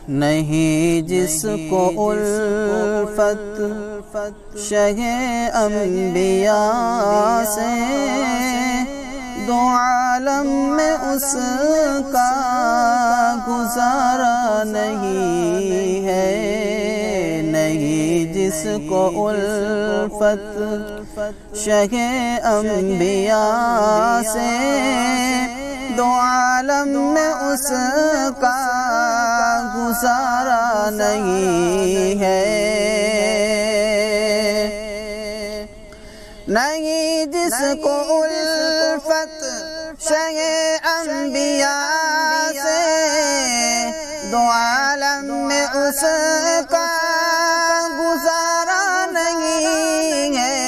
نہیں جس کو الفت شہ انبیاء سے، دو عالم میں اس کا گزارا نہیں ہے۔ نہیں جس کو الفت شہ انبیاء سے، دو عالم میں اس کا گزارا نہیں ہے۔ نہیں جس کو الفت شہ انبیاء سے، دو عالم میں اس کا گزارا نہیں ہے،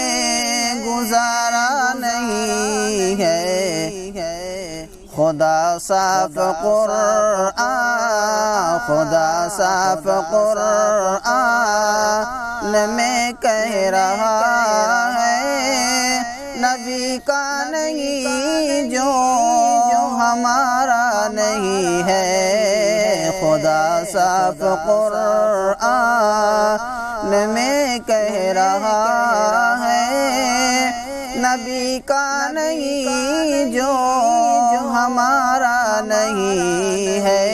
گزارا نہیں ہے۔ خدا صاف قرآن، خدا صاف قرآن میں کہہ رہا ہے، نبی کا نہیں جو ہمارا نہیں ہے۔ خدا صاف قرآن میں کہہ رہا ہے، نبی کا نہیں جو ہمارا نہیں ہے۔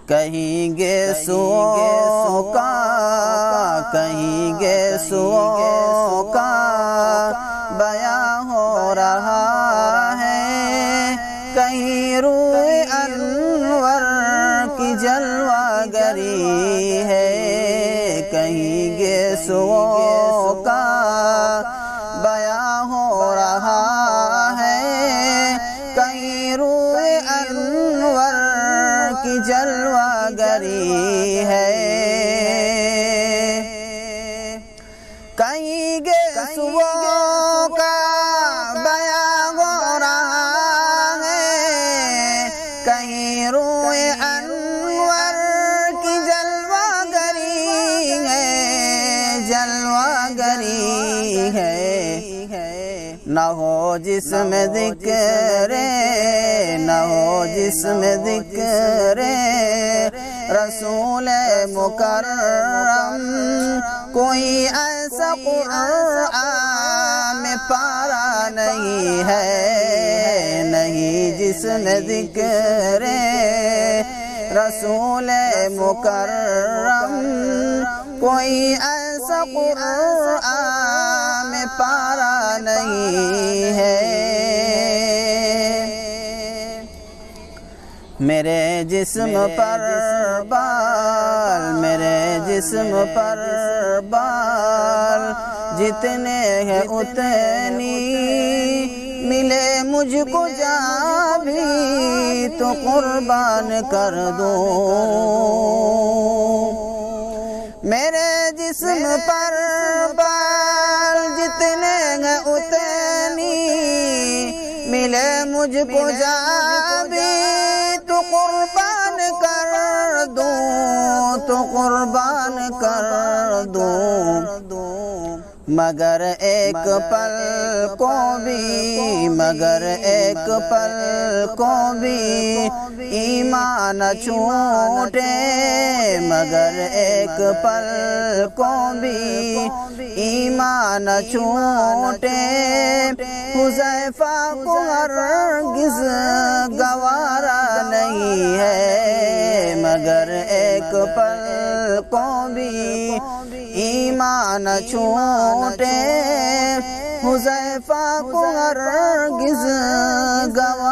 کہیں گے سوؤں کا، کہیں گے سوؤں کا بیاں ہو رہا ہے، کہیں روئے انور کی جلوہ گری ہے۔ کہیں گے سوؤں کا بیاں ہو رہا ہے، کہیں روئے انور کی جلوہ گری ہے۔ کہیں گے سوؤں کا بیاں ہو رہا ہے، کہیں روئے انور کی جلوہ گری ہے، جلوہ گری ہے۔ نہ ہو جس میں ذکر، نہ ہو جس میں ذکر رسول مکرم، کوئی ایسا قرآن میں پارا نہیں ہے۔ نہیں جس میں ذکر رسول مکرم، کوئی ایسا قرآن میں پارا نہیں ہے۔ میرے جسم پر بال، میرے جسم پر بال جتنے ہیں اتنی ملے مجھ کو جاں بھی تو قربان کر دوں۔ میرے جسم پر بال جتنے ہیں اتنی ملے مجھ کو جاں بھی تو قربان کر دوں، تو قربان کر دوں۔ مگر ایک پل کو بھی، مگر ایک پل کو بھی ایمان نہ چھوٹے، مگر ایک پل کو بھی ایمان نہ چھوٹے۔ حذیفہ کو ہرگز گوارا نہیں ہے، مگر ایک پل کو بھی ایمان نہ چھوٹے۔ حذیفہ کو ہرگز گوارا